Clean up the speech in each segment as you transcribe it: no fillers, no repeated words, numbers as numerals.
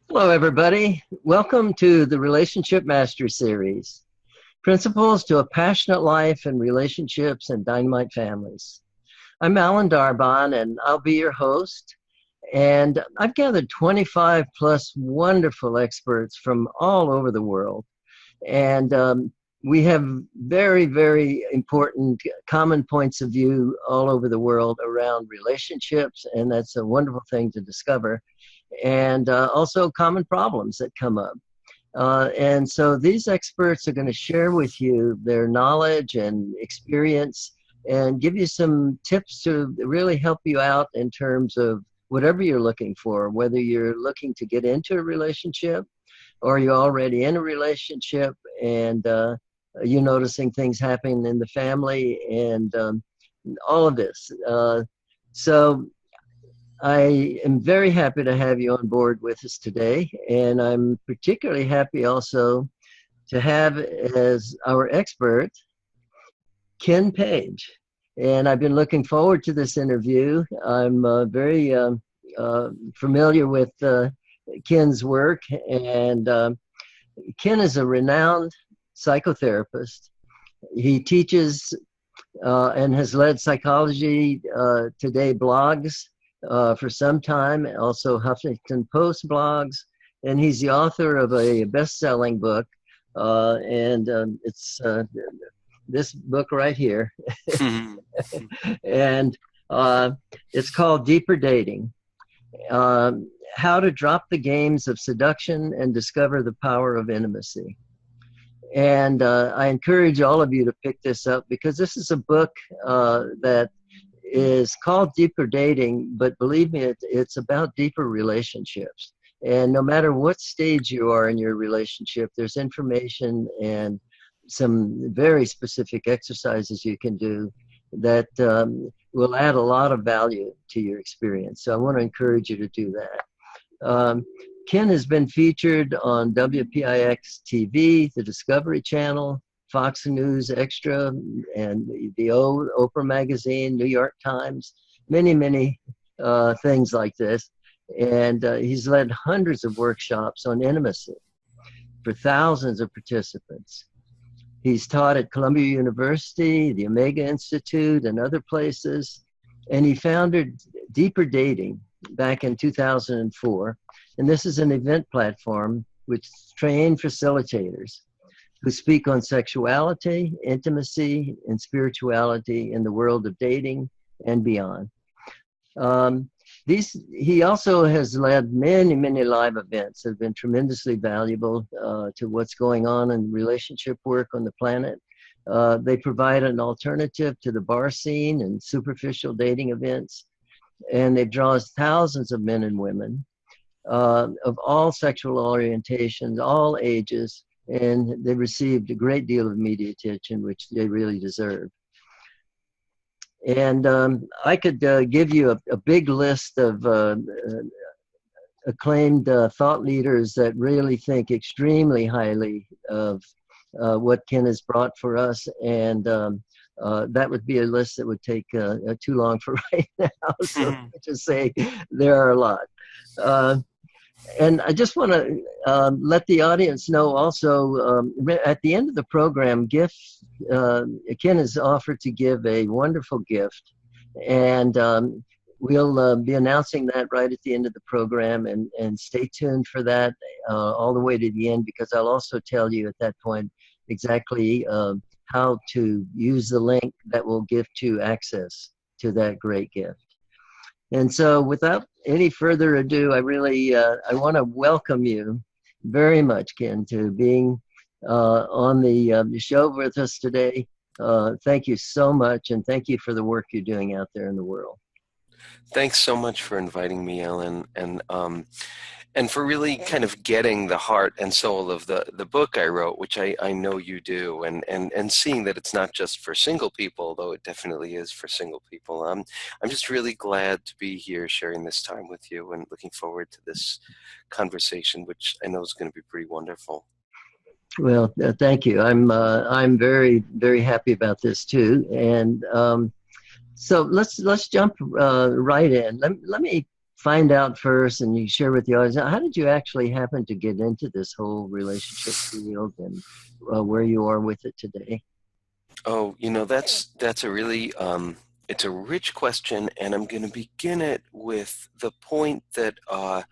Hello, everybody. Welcome to the Relationship Master Series, Principles to a Passionate Life and Relationships and Dynamite Families. I'm Alan Darbonne, and I'll be your host. And I've gathered 25 plus wonderful experts from all over the world. And we have very, very important common points of view all over the world around relationships, and that's a wonderful thing to discover. And also common problems that come up. And so these experts are going to share with you their knowledge and experience and give you some tips to really help you out in terms of whatever you're looking for, whether you're looking to get into a relationship or you're already in a relationship and you're noticing things happening in the family and all of this. So I am very happy to have you on board with us today, and I'm particularly happy also to have as our expert Ken Page. And I've been looking forward to this interview. I'm very familiar with Ken's work, and Ken is a renowned psychotherapist. He teaches and has led Psychology Today blogs for some time, also Huffington Post blogs, and he's the author of a best-selling book, and it's this book right here, and it's called Deeper Dating, How to Drop the Games of Seduction and Discover the Power of Intimacy. And I encourage all of you to pick this up because this is a book that is called Deeper Dating, but believe me, it's about deeper relationships. And no matter what stage you are in your relationship, there's information and some very specific exercises you can do that will add a lot of value to your experience. So I want to encourage you to do that. Ken has been featured on WPIX TV, the Discovery Channel, Fox News Extra, and the old Oprah magazine, New York Times, many things like this. And he's led hundreds of workshops on intimacy for thousands of participants. He's taught at Columbia University, the Omega Institute, and other places. And he founded Deeper Dating back in 2004. And this is an event platform which trains facilitators who speak on sexuality, intimacy, and spirituality in the world of dating and beyond. He also has led many live events that have been tremendously valuable to what's going on in relationship work on the planet. They provide an alternative to the bar scene and superficial dating events, and they draw thousands of men and women of all sexual orientations, all ages, and they received a great deal of media attention, which they really deserve. And I could give you a big list of acclaimed thought leaders that really think extremely highly of what Ken has brought for us, and that would be a list that would take too long for right now. So just say there are a lot. And I just want to let the audience know also, at the end of the program, Ken has offered to give a wonderful gift. And we'll be announcing that right at the end of the program. And stay tuned for that all the way to the end, because I'll also tell you at that point exactly how to use the link that will give you access to that great gift. And so without any further ado, I want to welcome you very much, Ken, to being on the show with us today. Thank you so much, and thank you for the work you're doing out there in the world. Thanks so much for inviting me, Ellen, and for really kind of getting the heart and soul of the book I wrote, which I know you do, and seeing that it's not just for single people, though it definitely is for single people. I'm just really glad to be here sharing this time with you and looking forward to this conversation, which I know is going to be pretty wonderful. Well, thank you. I'm very, very happy about this too. And so let's jump right in. Let me find out first, and you share with the audience, how did you actually happen to get into this whole relationship field, and where you are with it today? Oh, that's a really it's a rich question, and I'm going to begin it with the point that I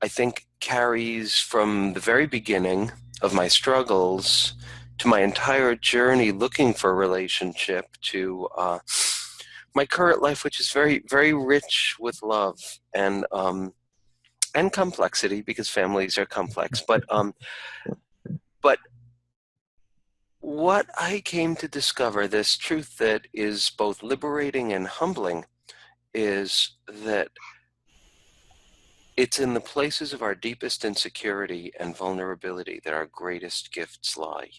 think carries from the very beginning of my struggles to my entire journey looking for a relationship to my current life, which is very, very rich with love and complexity, because families are complex. But what I came to discover, this truth that is both liberating and humbling, is that it's in the places of our deepest insecurity and vulnerability that our greatest gifts lie.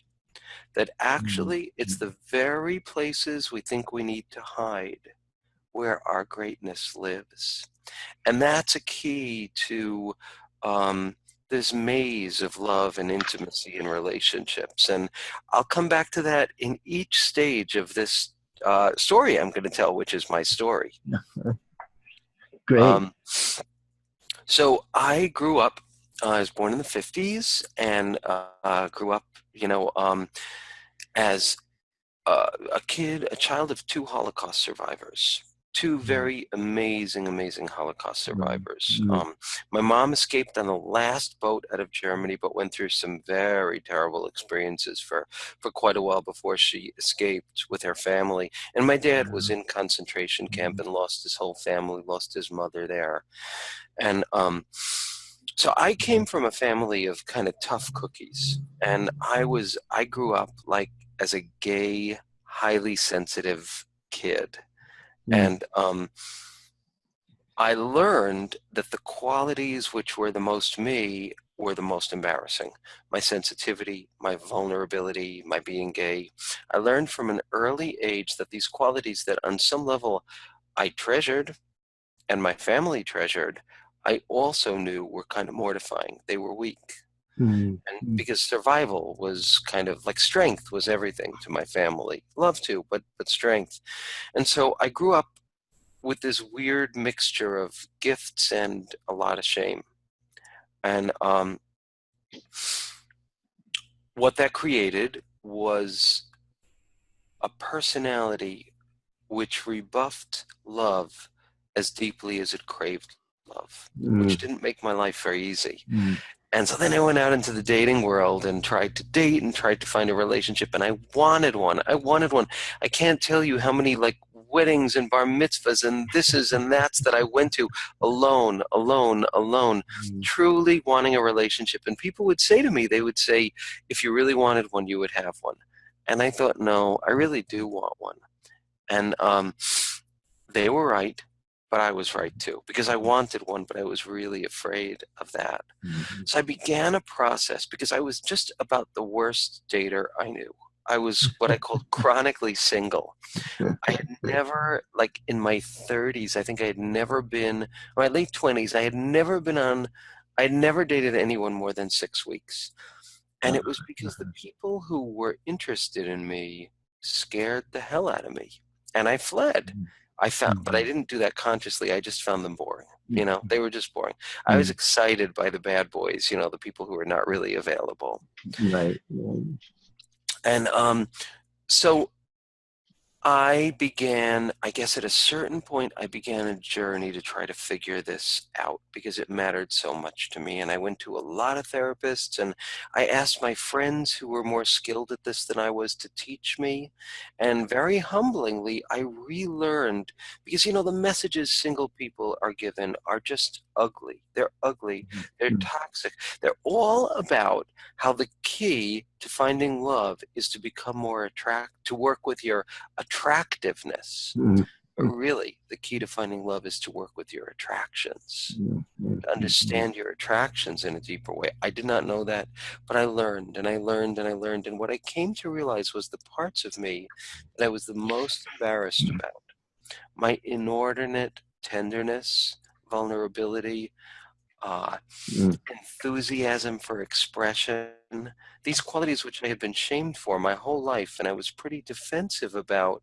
That actually it's the very places we think we need to hide where our greatness lives. And that's a key to this maze of love and intimacy and relationships. And I'll come back to that in each stage of this story I'm going to tell, which is my story. Great. So I grew up, I was born in the 50s, and grew up, as a kid, a child of two Holocaust survivors. Two very amazing, amazing Holocaust survivors. My mom escaped on the last boat out of Germany, but went through some very terrible experiences for quite a while before she escaped with her family. And my dad was in concentration camp and lost his whole family, lost his mother there. And so I came from a family of kind of tough cookies. And I grew up like as a gay, highly sensitive kid. And I learned that the qualities which were the most me were the most embarrassing. My sensitivity, my vulnerability, my being gay. I learned from an early age that these qualities that on some level I treasured and my family treasured, I also knew were kind of mortifying. They were weak. And because survival was kind of like strength was everything to my family. Love too, but strength. And so I grew up with this weird mixture of gifts and a lot of shame. And what that created was a personality which rebuffed love as deeply as it craved love, which didn't make my life very easy. And so then I went out into the dating world and tried to date and tried to find a relationship, and I wanted one. I can't tell you how many like weddings and bar mitzvahs and thises and that's that I went to alone, truly wanting a relationship. And people would say to me, they would say, if you really wanted one, you would have one. And I thought, no, I really do want one. And they were right. But I was right too, because I wanted one, but I was really afraid of that. So I began a process because I was just about the worst dater I knew. I was what I called chronically single. I had never, like in my 30s, I think I had never been, or my late 20s, I had never dated anyone more than 6 weeks. And it was because the people who were interested in me scared the hell out of me. And I fled. But I didn't do that consciously. I just found them boring. They were just boring. I was excited by the bad boys, the people who were not really available. Right. And so I guess at a certain point, I began a journey to try to figure this out because it mattered so much to me. And I went to a lot of therapists, and I asked my friends who were more skilled at this than I was to teach me. And very humblingly, I relearned, because, the messages single people are given are just ugly. They're ugly. They're toxic. They're all about how the key to finding love is to become more to work with your attractiveness. But really, the key to finding love is to work with your attractions, to understand your attractions in a deeper way. I did not know that, but I learned and I learned and I learned. And what I came to realize was the parts of me that I was the most embarrassed about. My inordinate tenderness, vulnerability, enthusiasm for expression, these qualities which I had been shamed for my whole life, and I was pretty defensive about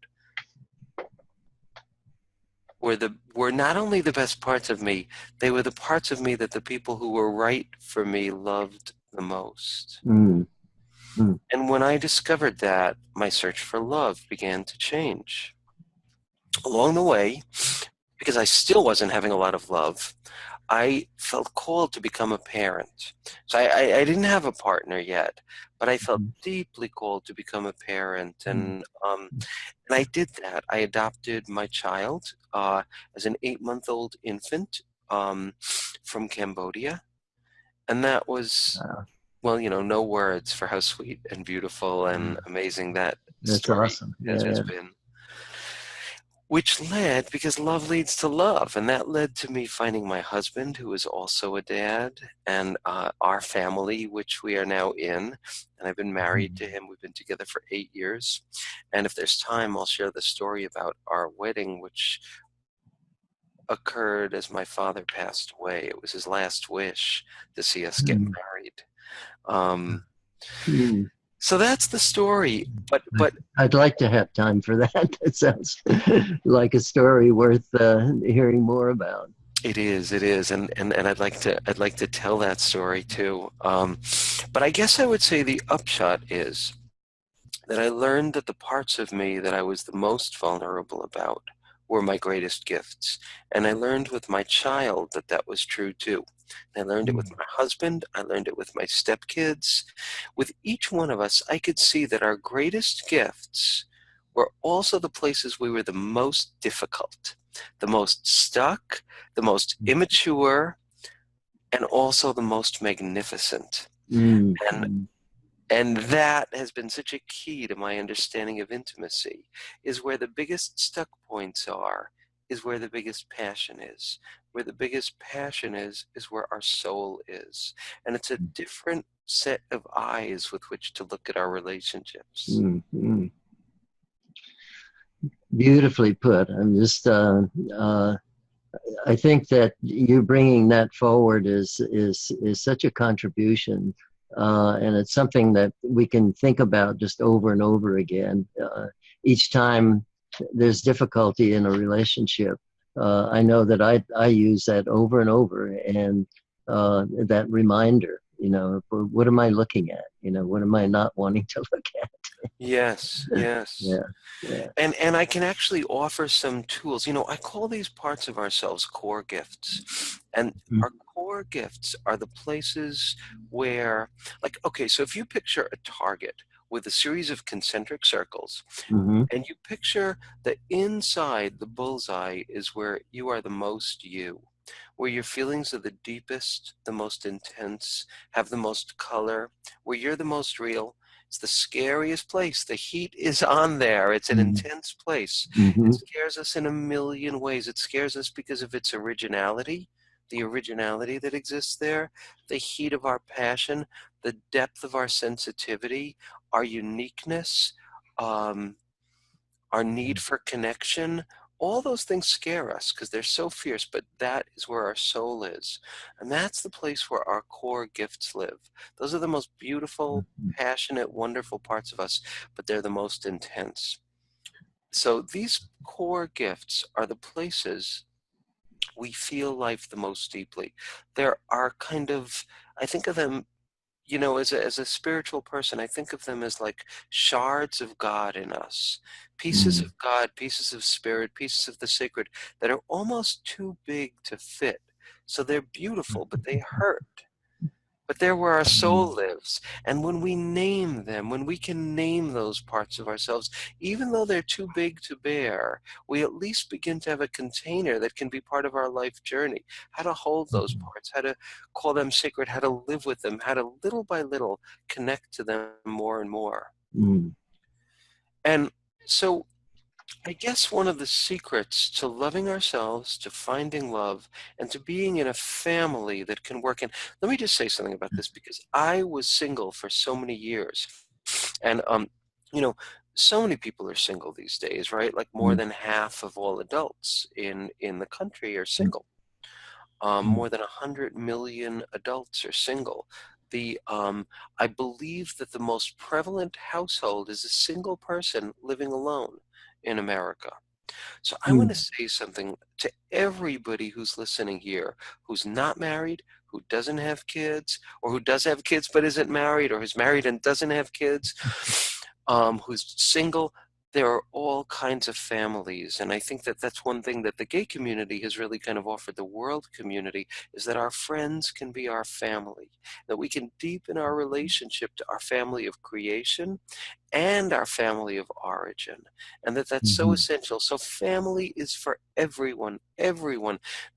were not only the best parts of me, they were the parts of me that the people who were right for me loved the most. Mm. Mm. And when I discovered that, my search for love began to change. Along the way, because I still wasn't having a lot of love, I felt called to become a parent. So I didn't have a partner yet, but I felt deeply called to become a parent. Mm. And I did that. I adopted my child as an 8-month-old infant from Cambodia. And that was, Wow. well, no words for how sweet and beautiful and amazing that That's story awesome. has Yeah. been. Which led, because love leads to love, and that led to me finding my husband, who is also a dad, and our family, which we are now in. And I've been married to him. We've been together for 8 years. And if there's time, I'll share the story about our wedding, which occurred as my father passed away. It was his last wish to see us get Mm. married. Um, Mm. so that's the story. But I'd like to have time for that. That sounds like a story worth hearing more about. it is, and I'd like to tell that story too. But I guess I would say the upshot is that I learned that the parts of me that I was the most vulnerable about were my greatest gifts, and I learned with my child that that was true too. I learned it with Mm. my husband. I learned it with my stepkids. With each one of us, I could see that our greatest gifts were also the places we were the most difficult, the most stuck, the most immature, and also the most magnificent. Mm. And and that has been such a key to my understanding of intimacy, is where the biggest stuck points are, is where the biggest passion is. Where the biggest passion is where our soul is. And it's a different set of eyes with which to look at our relationships. Mm. Mm. Beautifully put. I think that you bringing that forward is such a contribution, and it's something that we can think about just over and over again. Each time there's difficulty in a relationship, I know that I use that over and over, and that reminder. What am I looking at? What am I not wanting to look at? Yes, yes. Yeah, yeah. And I can actually offer some tools. I call these parts of ourselves core gifts. And Mm. our core gifts are the places where, like, okay, so if you picture a target with a series of concentric circles, Mm-hmm. and you picture that inside the bullseye is where you are the most you, where your feelings are the deepest, the most intense, have the most color, where you're the most real. It's the scariest place. The heat is on there. It's an intense place. It Mm-hmm. scares us in a million ways. It scares us because of its originality, the originality that exists there, the heat of our passion, the depth of our sensitivity, our uniqueness, um, our need for connection. All those things scare us because they're so fierce, but that is where our soul is. And that's the place where our core gifts live. Those are the most beautiful, passionate, wonderful parts of us, but they're the most intense. So these core gifts are the places we feel life the most deeply. There are kind of, I think of them, as a spiritual person, I think of them as like shards of God in us, pieces Mm. of God, pieces of spirit, pieces of the sacred that are almost too big to fit. So they're beautiful, but they hurt. But they're where our soul lives. And when we name them, when we can name those parts of ourselves, even though they're too big to bear, we at least begin to have a container that can be part of our life journey. How to hold those parts, how to call them sacred, how to live with them, how to little by little connect to them more and more. Mm. And so I guess one of the secrets to loving ourselves, to finding love, and to being in a family that can work in. Let me just say something about this, because I was single for so many years. And, you know, so many people are single these days, right? Like more Mm. than half of all adults in the country are Mm. single. Mm. More than 100 million adults are single. I believe that the most prevalent household is a single person living alone in America. So I want to Mm. say something to everybody who's listening here, who's not married, who doesn't have kids, or who does have kids but isn't married, or who's married and doesn't have kids, who's single. There are all kinds of families, and I think that that's one thing that the gay community has really kind of offered the world community, is that our friends can be our family, that we can deepen our relationship to our family of creation and our family of origin, and that that's so Mhm. essential. So family is for everyone,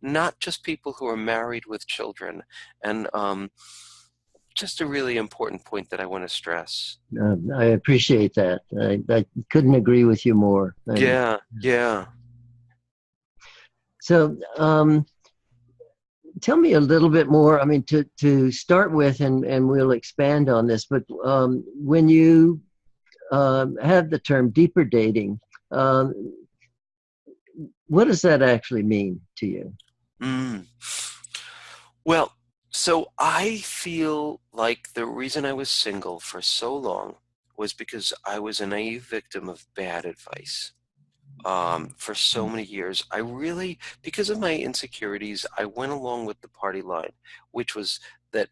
not just people who are married with children. And just a really important point that I want to stress. I appreciate that. I couldn't agree with you more. And Yeah, yeah. so, tell me a little bit more. I mean, to start with, and we'll expand on this. But when you have the term deeper dating, um, what does that actually mean to you? Mm. Well, so I feel like the reason I was single for so long was because I was a naive victim of bad advice. For so many years, I really, because of my insecurities, I went along with the party line, which was that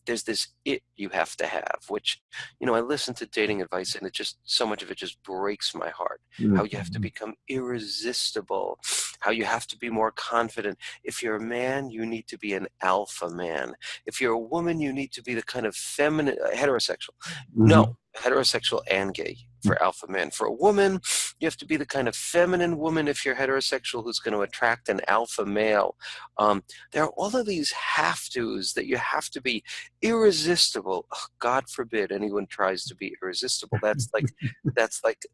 there's this it you have to have, which, I listen to dating advice, and it just, so much of it just breaks my heart. How you have to Mhm. become irresistible, how you have to be more confident. If you're a man, you need to be an alpha man. If you're a woman, you need to be the kind of feminine, heterosexual. No, Mhm. heterosexual and gay for alpha men. For a woman, you have to be the kind of feminine woman if you're heterosexual who's going to attract an alpha male. There are all of these have tos that you have to be irresistible. Ugh, God forbid anyone tries to be irresistible. That's like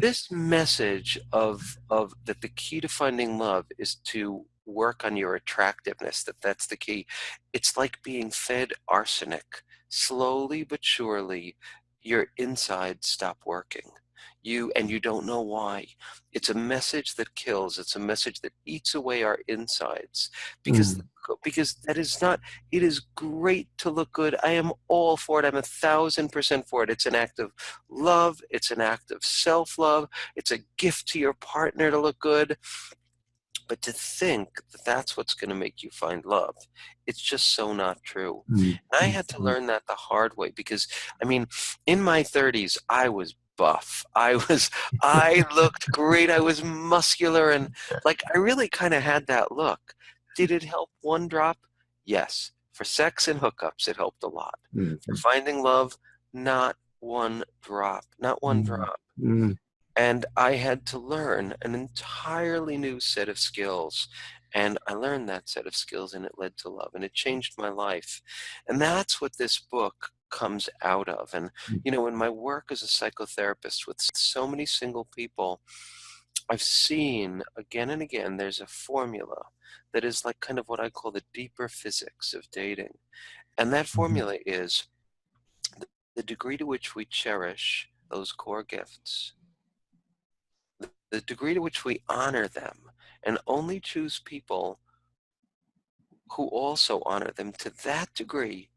this message of that the key to finding love is to work on your attractiveness, that's the key. It's like being fed arsenic. Slowly but surely your insides stop working, you don't know why. It's a message that kills. It's a message that eats away our insides, because Mhm. because that is not, it is great to look good. I am all for it. I'm 1,000% for it. It's an act of love. It's an act of self-love. It's a gift to your partner to look good. But to think that that's what's going to make you find love, it's just so not true. Mhm. And I had to Mhm. learn that the hard way, because, I mean, in my 30s, I was buff. I looked great. I was muscular, and like, I really kind of had that look. Did it help one drop? Yes. For sex and hookups, it helped a lot. For Mhm. finding love, not one drop. Not one Mhm. drop. Mhm. And I had to learn an entirely new set of skills. And I learned that set of skills, and it led to love, and it changed my life. And that's what this book comes out of. And, in my work as a psychotherapist with so many single people, I've seen again and again there's a formula that is like kind of what I call the deeper physics of dating. And that Mhm. formula is the degree to which we cherish those core gifts, the degree to which we honor them, and only choose people who also honor them. To that degree,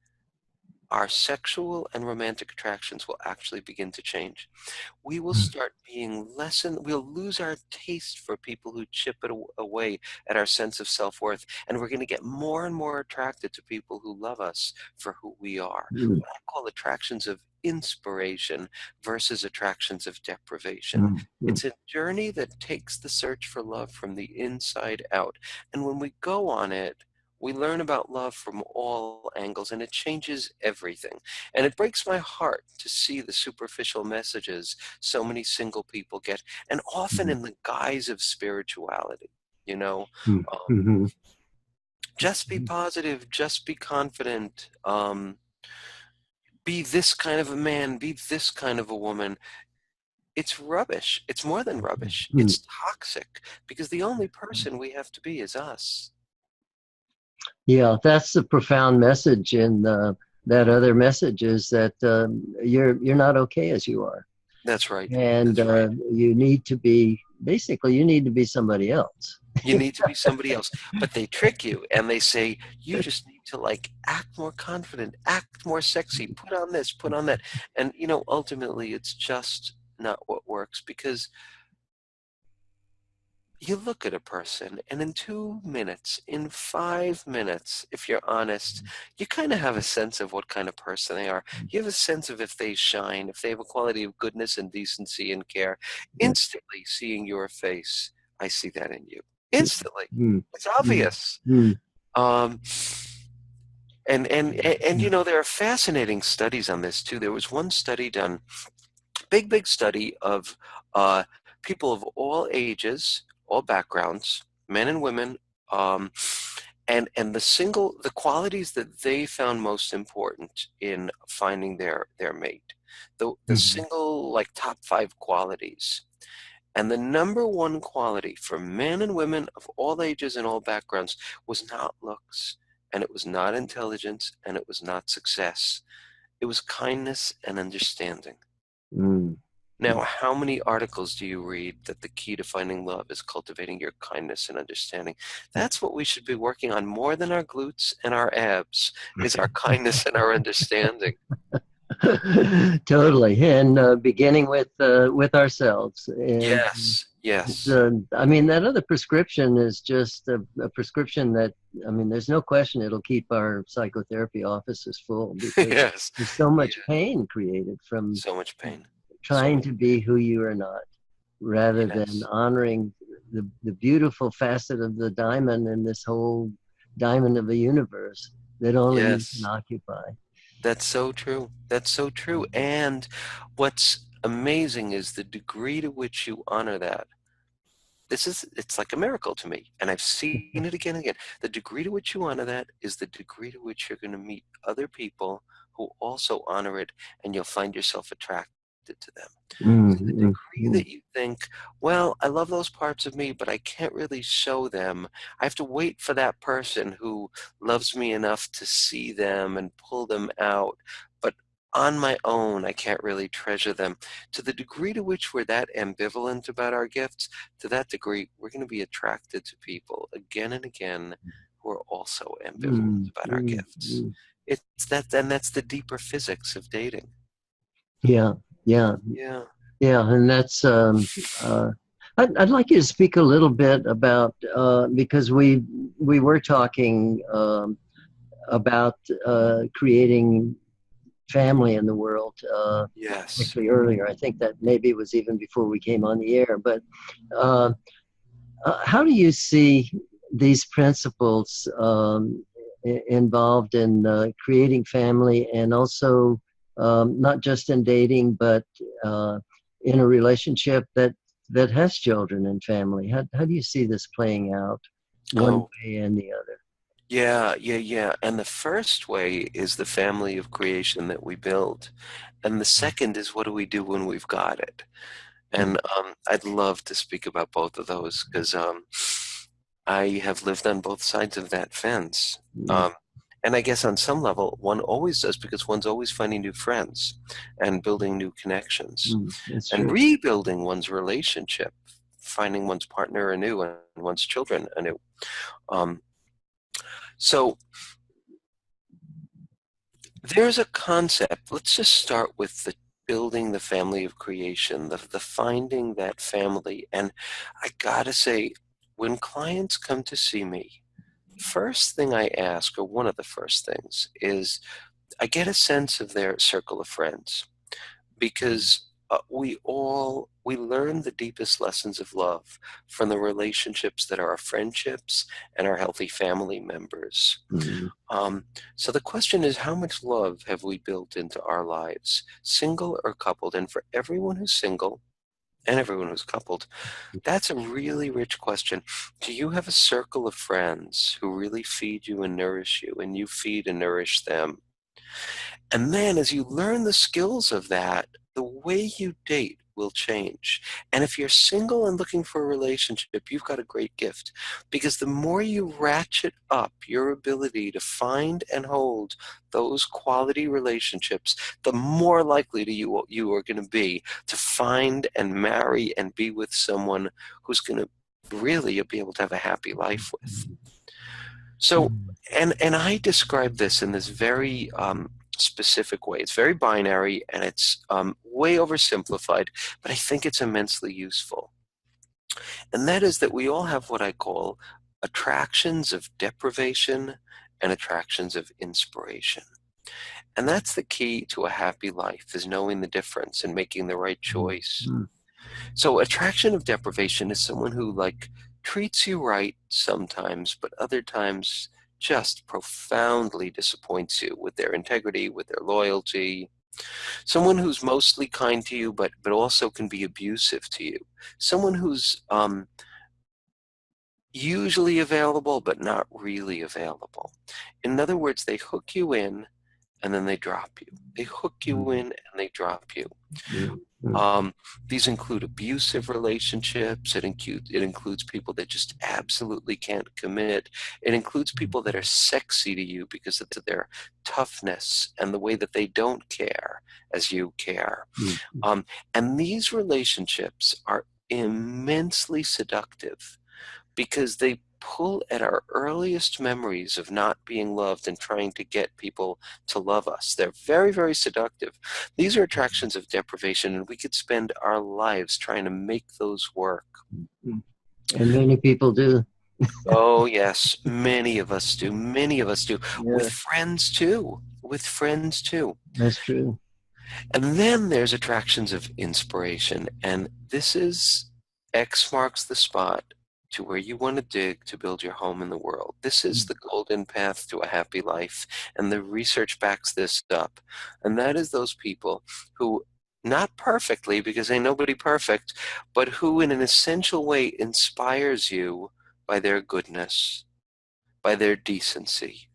our sexual and romantic attractions will actually begin to change. We will start being we'll lose our taste for people who chip it away at our sense of self-worth, and we're going to get more and more attracted to people who love us for who we are. Mhm. What I call attractions of inspiration versus attractions of deprivation. Mhm. It's a journey that takes the search for love from the inside out. And when we go on it, we learn about love from all angles, and it changes everything. And it breaks my heart to see the superficial messages so many single people get, and often Mhm. in the guise of spirituality. You know, Mhm. um, Mhm. just be positive, just be confident, be this kind of a man, be this kind of a woman. It's rubbish. It's more than rubbish. Mhm. It's toxic, because the only person we have to be is us. Yeah, that's the profound message in that other message is that you're not okay as you are, That's right. and That's right. you need to be basically you need to be somebody else. You need to be somebody else. But they trick you, and they say, you just need to like act more confident, act more sexy, put on this, put on that. And ultimately it's just not what works, because you look at a person, and in 2 minutes, in 5 minutes, if you're honest, you kind of have a sense of what kind of person they are. You have a sense of if they shine, if they have a quality of goodness and decency and care. Instantly seeing your face, I see that in you. Instantly. Mm, It's mm, obvious. mm, Um, and there are fascinating studies on this too. There was one study done, big study of people of all ages, all backgrounds, men and women, um, and the qualities that they found most important in finding their mate, the mm, single like top 5 qualities. And the number one quality for men and women of all ages and all backgrounds was not looks, and it was not intelligence, and it was not success. It was kindness and understanding. mm. Now, how many articles do you read that the key to finding love is cultivating your kindness and understanding? That's what we should be working on more than our glutes and our abs, is our kindness and our understanding. Totally, and beginning with ourselves. And Yes, yes. I mean, that other prescription is just a prescription that, I mean, there's no question it'll keep our psychotherapy offices full because Yes. there's so much Yeah. pain created from So much pain. So trying much to be who you are not, rather than yes. honoring the beautiful facet of the diamond in this whole diamond of a universe that only you can Yes. occupy. That's so true. That's so true. And what's amazing is the degree to which you honor that. It's like a miracle to me. And I've seen it again and again. The degree to which you honor that is the degree to which you're going to meet other people who also honor it, and you'll find yourself attracted to them. Mm, To the mm, degree mm, that you think, well, I love those parts of me, but I can't really show them. I have to wait for that person who loves me enough to see them and pull them out. But on my own, I can't really treasure them. To the degree to which we're that ambivalent about our gifts, to that degree, we're going to be attracted to people again and again who are also ambivalent mm, about our mm, gifts. mm. It's that, and that's the deeper physics of dating. Yeah, yeah, Yeah. yeah, and that's. I'd like you to speak a little bit about because we were talking about creating family in the world. Yes. Actually, earlier, I think that maybe it was even before we came on the air. But uh, how do you see these principles involved in creating family, and also not just in dating, but in a relationship that has children and family? How do you see this playing out one Oh, way and the other? yeah. And the first way is the family of creation that we build. And the second is what do we do when we've got it? And I'd love to speak about both of those because I have lived on both sides of that fence. Mm, Um, and I guess on some level, one always does because one's always finding new friends and building new connections that's and true. rebuilding one's relationship, finding one's partner anew and one's children anew. Um, so there's a concept. Let's just start with the building the family of creation, the finding that family. And I gotta say, when clients come to see me, first thing I ask, or one of the first things, is I get a sense of their circle of friends because we learn the deepest lessons of love from the relationships that are our friendships and our healthy family members. Mm, So the question is, how much love have we built into our lives, single or coupled? And for everyone who's single and everyone who's coupled, that's a really rich question. Do you have a circle of friends who really feed you and nourish you, and you feed and nourish them? And then as you learn the skills of that, the way you date will change. And if you're single and looking for a relationship, you've got a great gift because the more you ratchet up your ability to find and hold those quality relationships, the more likely you are going to be to find and marry and be with someone who's going to really be able to have a happy life with. So, mm, and I describe this in this very specific way. It's very binary and it's way oversimplified, but I think it's immensely useful. And that is that we all have what I call attractions of deprivation and attractions of inspiration. And that's the key to a happy life, is knowing the difference and making the right choice. Mm. So attraction of deprivation is someone who treats you right sometimes, but other times just profoundly disappoints you with their integrity, with their loyalty. Someone who's mostly kind to you, but also can be abusive to you. Someone who's usually available, but not really available. In other words, they hook you in and then they drop you. They hook you in and they drop you. These include abusive relationships. It includes people that just absolutely can't commit. It includes people that are sexy to you because of their toughness and the way that they don't care as you care. And these relationships are immensely seductive because they pull at our earliest memories of not being loved and trying to get people to love us. They're very, very seductive. These are attractions of deprivation, and we could spend our lives trying to make those work. And many people do. Oh, yes. Many of us do. Many of us do. Yeah. With friends, too. With friends, too. That's true. And then there's attractions of inspiration. And this is X marks the spot to where you want to dig to build your home in the world. This is the golden path to a happy life, and the research backs this up. And that is those people who, not perfectly, because ain't nobody perfect, but who in an essential way inspires you by their goodness, by their decency,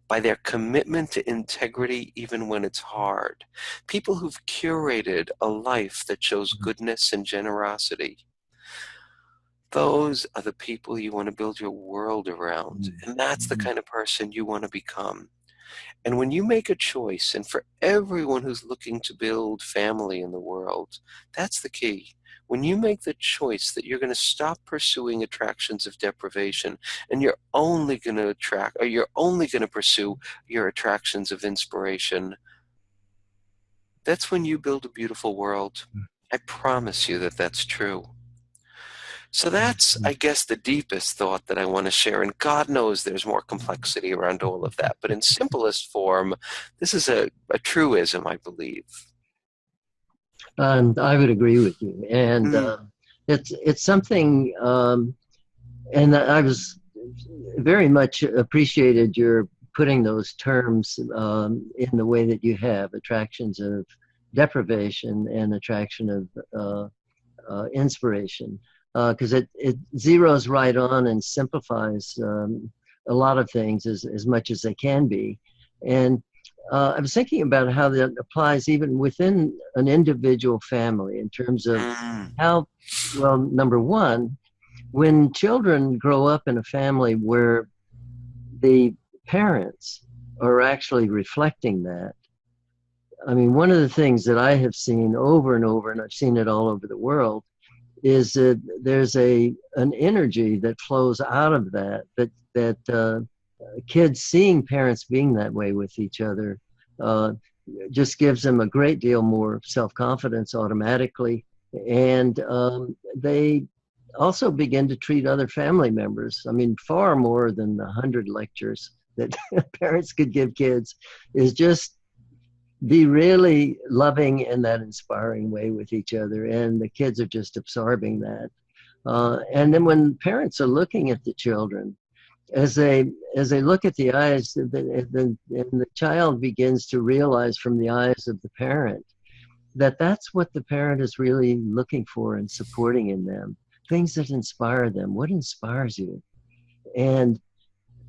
by their commitment to integrity even when it's hard. People who've curated a life that shows goodness and generosity. Those are the people you want to build your world around. And that's the kind of person you want to become. And when you make a choice, and for everyone who's looking to build family in the world, that's the key. When you make the choice that you're going to stop pursuing attractions of deprivation, and you're only going to pursue your attractions of inspiration, that's when you build a beautiful world. I promise you that that's true. So that's, I guess, the deepest thought that I want to share. And God knows there's more complexity around all of that. But in simplest form, this is a truism, I believe. I would agree with you. And it's something, and I was very much appreciated your putting those terms in the way that you have, attractions of deprivation and attraction of inspiration. Because it zeroes right on and simplifies a lot of things as much as they can be. And I was thinking about how that applies even within an individual family in terms of how, well, number one, when children grow up in a family where the parents are actually reflecting that. I mean, one of the things that I have seen over and over, and I've seen it all over the world, is that there's an energy that flows out of that kids seeing parents being that way with each other just gives them a great deal more self-confidence automatically, and they also begin to treat other family members, I mean, far more than the 100 lectures that parents could give kids, is just be really loving in that inspiring way with each other, and the kids are just absorbing that. And then when parents are looking at the children, as they look at the eyes, and the child begins to realize from the eyes of the parent that that's what the parent is really looking for and supporting in them, things that inspire them. What inspires you? And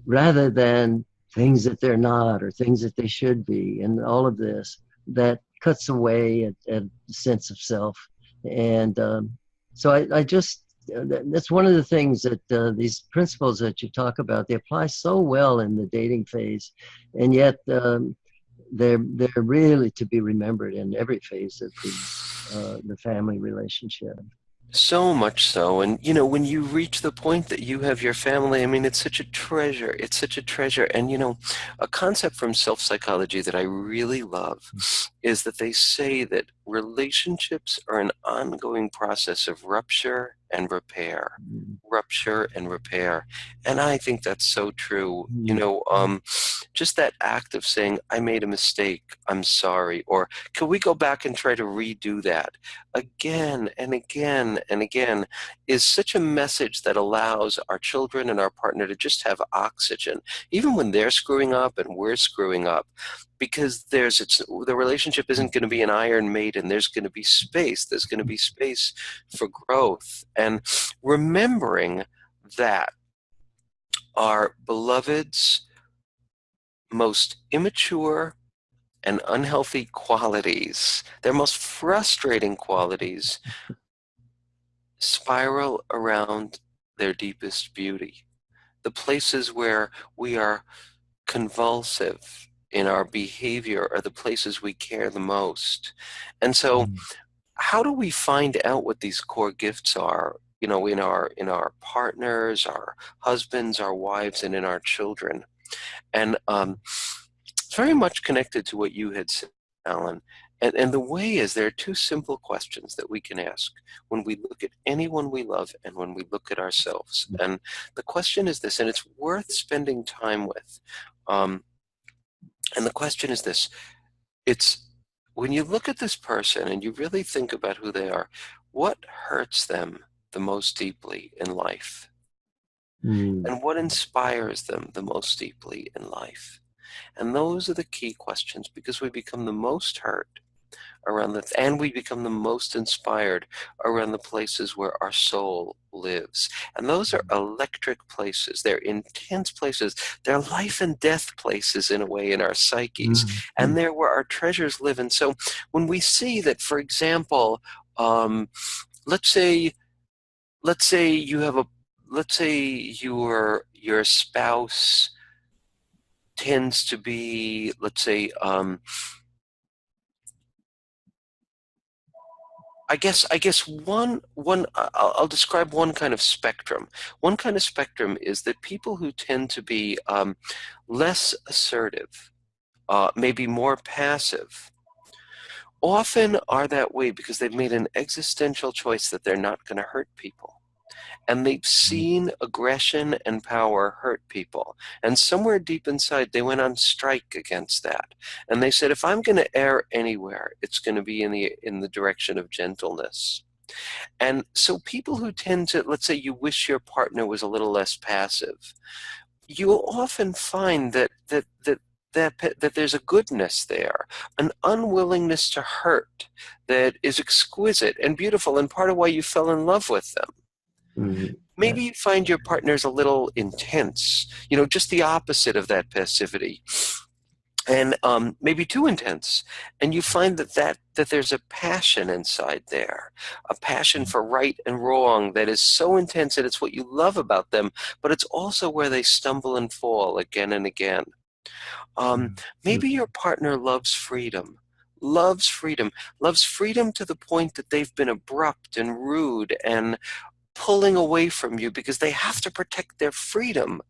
rather than things that they're not or things that they should be, and all of this that cuts away at the sense of self. And so I just, that's one of the things that these principles that you talk about, they apply so well in the dating phase, and yet they're really to be remembered in every phase of the family relationship. So much so. And, you know, when you reach the point that you have your family, I mean, it's such a treasure. It's such a treasure. And, you know, a concept from self-psychology that I really love is that they say that relationships are an ongoing process of rupture and repair. Rupture and repair. And I think that's so true. Just that act of saying, I made a mistake, I'm sorry, or can we go back and try to redo that again and again and again, is such a message that allows our children and our partner to just have oxygen, even when they're screwing up and we're screwing up. Because the relationship isn't going to be an Iron Maiden. There's going to be space. There's going to be space for growth. And remembering that our beloved's most immature and unhealthy qualities, their most frustrating qualities, spiral around their deepest beauty. The places where we are convulsive in our behavior are the places we care the most. And so how do we find out what these core gifts are, in our partners, our husbands, our wives, and in our children? And it's very much connected to what you had said, Alan. And the way is, there are two simple questions that we can ask when we look at anyone we love and when we look at ourselves. And the question is this, and it's worth spending time with. And the question is this: it's when you look at this person and you really think about who they are, what hurts them the most deeply in life? And what inspires them the most deeply in life? And those are the key questions, because we become the most hurt and we become the most inspired around the places where our soul lives. And those are electric places. They're intense places. They're life and death places, in a way, in our psyches. And they're where our treasures live. And so when we see that, for example, let's say your spouse tends to be, let's say, I guess I'll describe one kind of spectrum. One kind of spectrum is that people who tend to be less assertive, maybe more passive, often are that way because they've made an existential choice that they're not going to hurt people. And they've seen aggression and power hurt people. And somewhere deep inside, they went on strike against that. And they said, if I'm going to err anywhere, it's going to be in the direction of gentleness. And so people who tend to, let's say you wish your partner was a little less passive, you'll often find that there's a goodness there, an unwillingness to hurt that is exquisite and beautiful, and part of why you fell in love with them. Maybe you find your partner's a little intense, just the opposite of that passivity, and maybe too intense. And you find that there's a passion inside there, a passion for right and wrong that is so intense that it's what you love about them, but it's also where they stumble and fall again and again. Maybe your partner loves freedom to the point that they've been abrupt and rude and pulling away from you because they have to protect their freedom.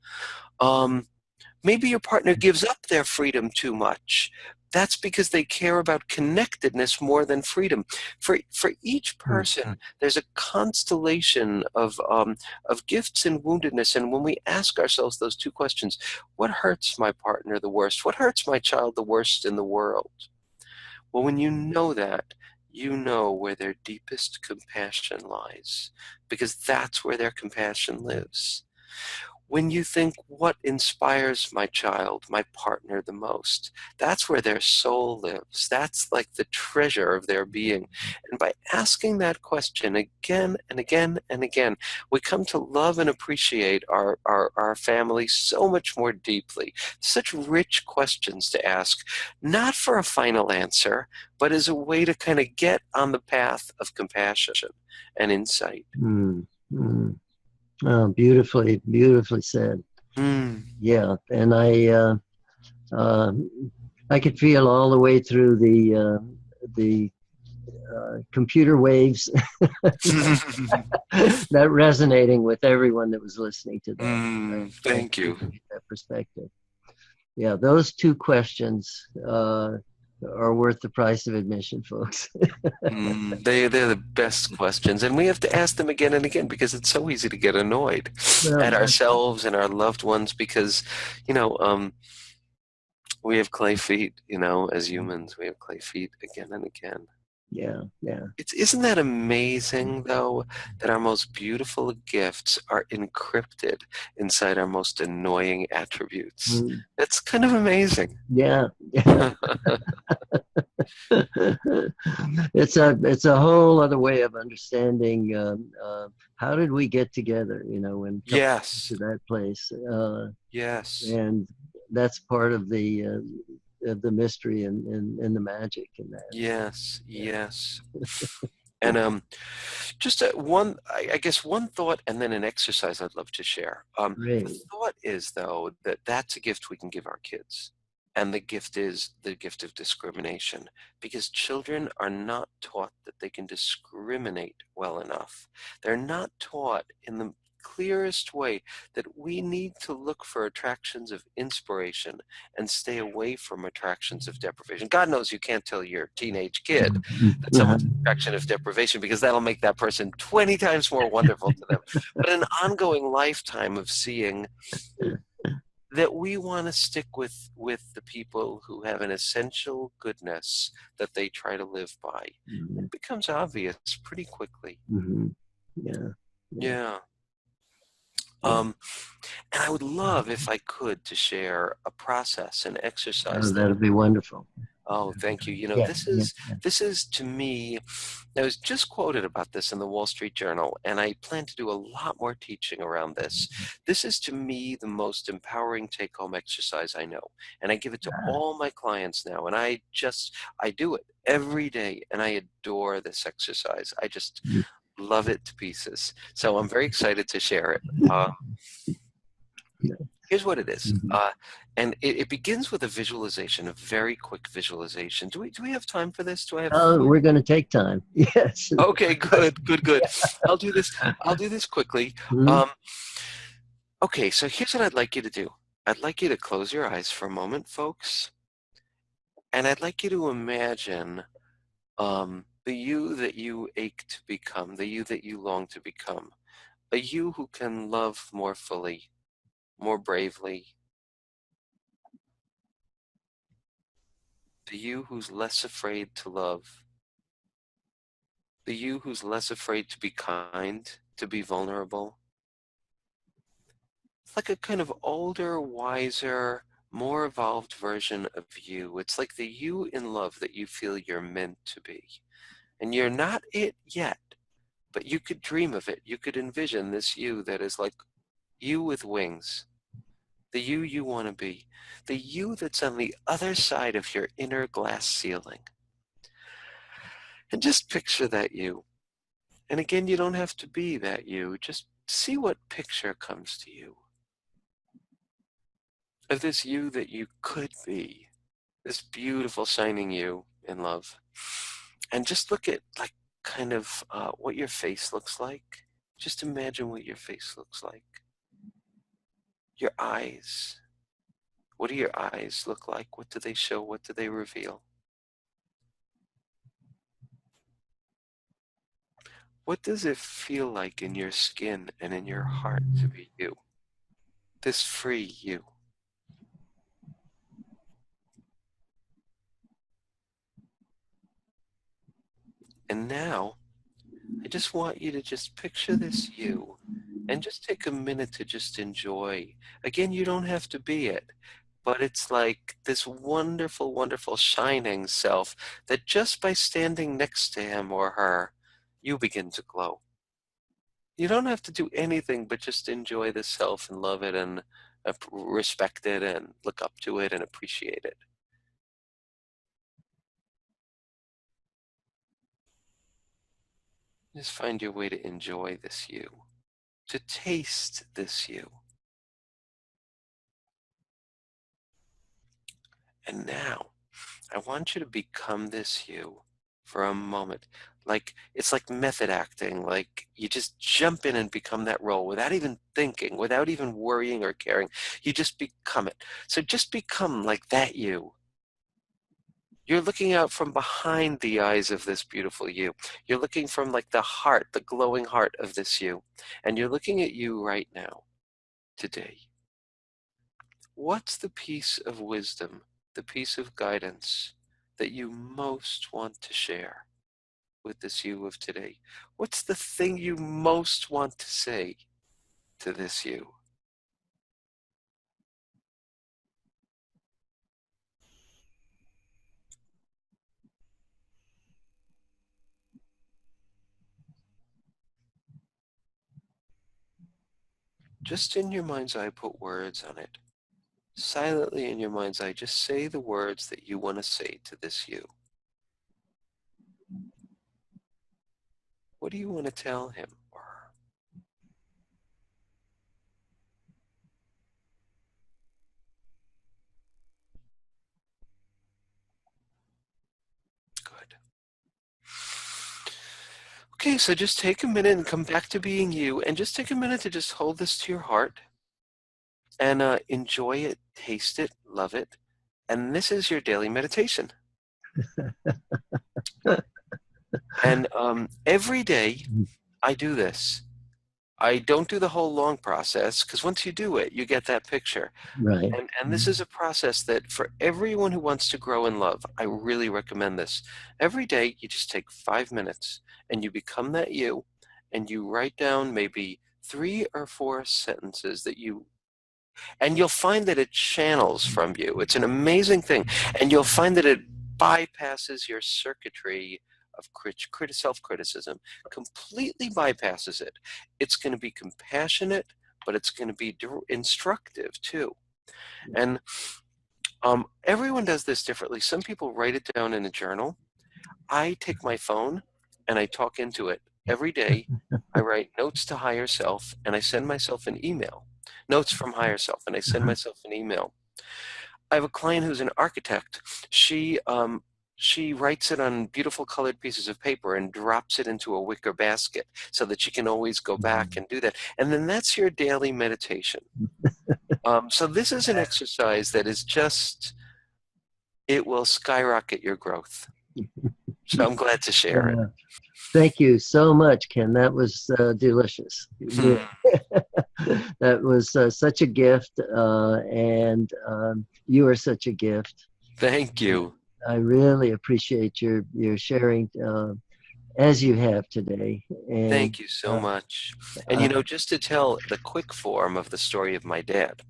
Maybe your partner gives up their freedom too much. That's because they care about connectedness more than freedom. For each person, there's a constellation of gifts and woundedness. And when we ask ourselves those two questions, what hurts my partner the worst? What hurts my child the worst in the world? Well, when you know that, you know where their deepest compassion lies, because that's where their compassion lives. When you think, what inspires my child, my partner the most, that's where their soul lives. That's like the treasure of their being. And by asking that question again and again and again, we come to love and appreciate our family so much more deeply. Such rich questions to ask, not for a final answer, but as a way to kind of get on the path of compassion and insight. Oh, beautifully said. Yeah, and I could feel all the way through the computer waves that resonating with everyone that was listening to that. Thank you. That perspective. Yeah, those two questions are worth the price of admission, folks. They're the best questions, and we have to ask them again and again because it's so easy to get annoyed Well, at ourselves and our loved ones because, you know, we have clay feet. You know, as humans, we have clay feet again and again. yeah, yeah. Isn't that amazing, though, that our most beautiful gifts are encrypted inside our most annoying attributes? Mm, That's kind of amazing. yeah, yeah. It's a whole other way of understanding how did we get together, when coming Yes, to that place, yes, and that's part of the mystery and the magic in that. yes, Yeah, yes. And just I guess one thought and then an exercise I'd love to share. The great. thought is, though, that that's a gift we can give our kids. And the gift is the gift of discrimination because children are not taught that they can discriminate well enough. They're not taught in the clearest way that we need to look for attractions of inspiration and stay away from attractions of deprivation. God knows you can't tell your teenage kid that someone's an attraction of deprivation because that'll make that person 20 times more wonderful to them. But an ongoing lifetime of seeing that we want to stick with the people who have an essential goodness that they try to live by. Mhm, It becomes obvious pretty quickly. mhm. Yeah, yeah, Yeah. yeah. And I would love if I could to share a process, an Oh, exercise that. that'd be wonderful. Oh, thank you. You know, Yeah, this yeah, is this is to me, I was just quoted about this in the Wall Street Journal, and I plan to do a lot more teaching around this. This is to me the most empowering take-home exercise I know, and I give it to all my clients now, and I do it every day, and I adore this exercise. I just yeah. love it to pieces. So I'm very excited to share it. Here's what it is. Mhm. And it begins with a visualization, a very quick visualization. Do we have time for this? Do I have Oh, we're going to take time. Yes. Okay, good, good, good. I'll do this. I'll do this quickly. Mhm. Um, okay, so here's what I'd like you to do. I'd like you to close your eyes for a moment, folks, and I'd like you to imagine the you that you ache to become, the you that you long to become, a you who can love more fully, more bravely, the you who's less afraid to love, the you who's less afraid to be kind, to be vulnerable. It's like a kind of older, wiser, more evolved version of you. It's like the you in love that you feel you're meant to be. And you're not it yet, but you could dream of it. You could envision this you that is like you with wings, the you want to be, the you that's on the other side of your inner glass ceiling. And just picture that you. And again, you don't have to be that you. Just see what picture comes to you of this you that you could be, this beautiful shining you in love. And just look at like kind of what your face looks like. Just imagine what your face looks like. Your eyes. What do your eyes look like? What do they show? What do they reveal? What does it feel like in your skin and in your heart to be you? This free you. And now, I just want you to just picture this you and just take a minute to just enjoy. Again, you don't have to be it, but it's like this wonderful, wonderful shining self that just by standing next to him or her, you begin to glow. You don't have to do anything but just enjoy the self and love it and respect it and look up to it and appreciate it. Just find your way to enjoy this you, to taste this you. And now, I want you to become this you for a moment. Like it's like method acting, like you just jump in and become that role without even thinking, without even worrying or caring. You just become it. So just become like that you. You're looking out from behind the eyes of this beautiful you. You're looking from like the heart, the glowing heart of this you. And you're looking at you right now, today. What's the piece of wisdom, the piece of guidance that you most want to share with this you of today? What's the thing you most want to say to this you? Just in your mind's eye, put words on it. Silently in your mind's eye, just say the words that you want to say to this you. What do you want to tell him or her? Good. Okay, so just take a minute and come back to being you, and just take a minute to just hold this to your heart and enjoy it, taste it, love it. And this is your daily meditation. And every day I do this. I don't do the whole long process, because once you do it, you get that picture. Right. And this is a process that for everyone who wants to grow in love, I really recommend this. Every day, you just take 5 minutes and you become that you, and you write down maybe 3 or 4 sentences that you, and you'll find that it channels from you. It's an amazing thing. And you'll find that it bypasses your circuitry of self-criticism, completely bypasses it. It's going to be compassionate, but it's going to be instructive too. And everyone does this differently. Some people write it down in a journal. I take my phone and I talk into it every day. I write notes to higher self, and I send myself an email. Notes from higher self, and I send myself an email. I have a client who's an architect. She writes it on beautiful colored pieces of paper and drops it into a wicker basket so that she can always go back and do that. And then that's your daily meditation. So this is an exercise that is just, it will skyrocket your growth. So I'm glad to share it. Thank you so much, Ken. That was delicious. That was such a gift, and you are such a gift. Thank you. I really appreciate your sharing as you have today. And, thank you so much. And just to tell the quick form of the story of my dad.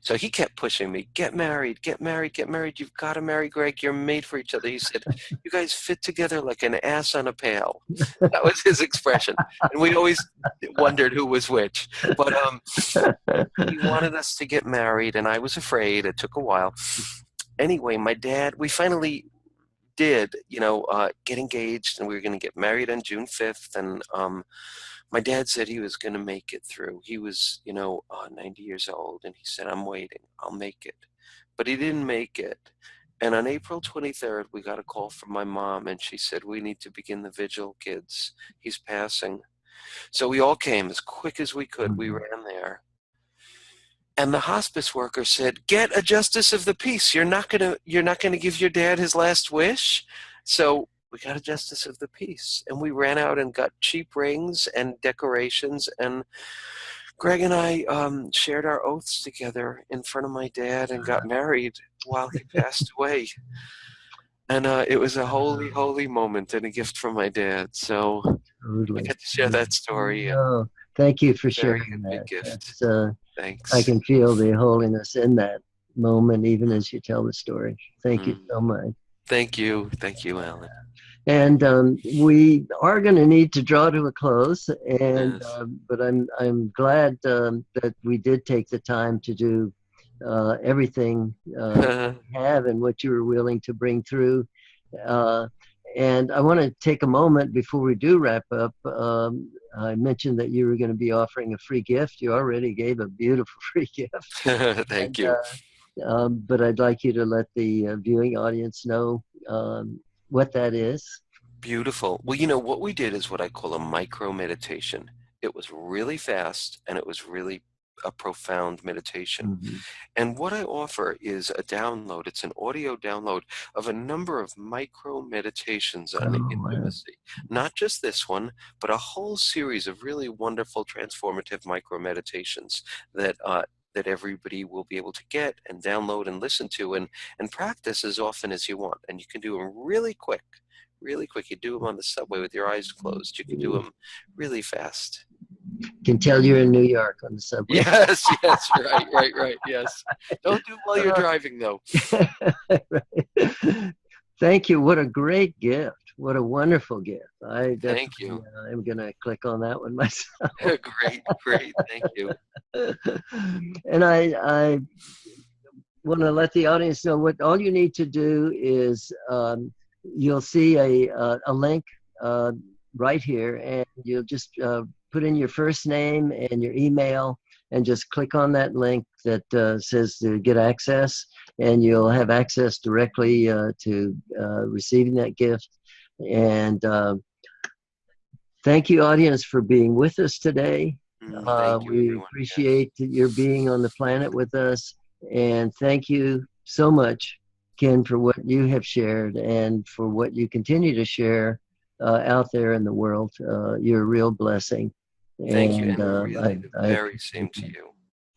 So he kept pushing me, get married, get married, get married. You've got to marry Greg. You're made for each other. He said, you guys fit together like an ass on a pail. That was his expression. And we always wondered who was which. But he wanted us to get married, and I was afraid. It took a while. Anyway, my dad, we finally did, get engaged, and we were going to get married on June 5th. And my dad said he was going to make it through. He was, 90 years old, and he said, I'm waiting. I'll make it. But he didn't make it. And on April 23rd, we got a call from my mom, and she said, we need to begin the vigil, kids. He's passing. So we all came as quick as we could. We ran there. And the hospice worker said, get a justice of the peace. You're not gonna give your dad his last wish. So we got a justice of the peace. And we ran out and got cheap rings and decorations. And Greg and I shared our oaths together in front of my dad and got married while he passed away. And it was a holy, holy moment and a gift from my dad. So I got to share that story. Oh, thank you for sharing that. Gift. Thanks. I can feel the holiness in that moment, even as you tell the story. Thank you so much. Thank you, Alan. And we are going to need to draw to a close. And yes. But I'm glad that we did take the time to do everything we have and what you were willing to bring through. And I want to take a moment before we do wrap up. I mentioned that you were going to be offering a free gift. You already gave a beautiful free gift. Thank you. But I'd like you to let the viewing audience know what that is. Beautiful. Well, what we did is what I call a micro meditation. It was really fast and it was really a profound meditation. Mm-hmm. And what I offer is a download. It's an audio download of a number of micro meditations on Oh, wow. intimacy. Not just this one, but a whole series of really wonderful, transformative micro meditations that everybody will be able to get and download and listen to and practice as often as you want. And you can do them really quick, really quick. You do them on the subway with your eyes closed. You can do them really fast. Can tell you're in New York on the subway. Yes, yes, right, yes. Don't do it while you're driving, though. Right. Thank you. What a great gift. What a wonderful gift. Thank you. I'm going to click on that one myself. Great. Thank you. And I want to let the audience know what all you need to do is you'll see a link right here, and you'll just put in your first name and your email and just click on that link that says to get access, and you'll have access directly to receiving that gift. And thank you, audience, for being with us today. We appreciate your being on the planet with us. And thank you so much, Ken, for what you have shared and for what you continue to share out there in the world. You're a real blessing. Thank you, and really the very same to you.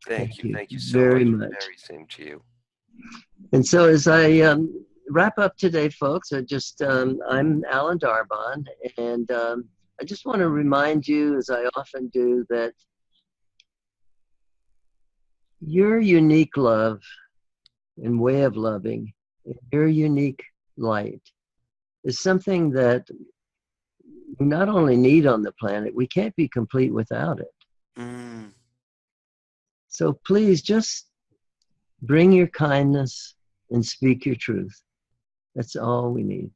Thank you so very much. Very same to you. And so as I wrap up today, folks, I'm Alan Darbonne, and I just want to remind you, as I often do, that your unique love and way of loving, your unique light, is something that we not only need on the planet, we can't be complete without it. Mm. So please just bring your kindness and speak your truth. That's all we need.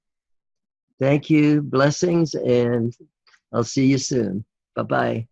Thank you, blessings, and I'll see you soon. Bye-bye.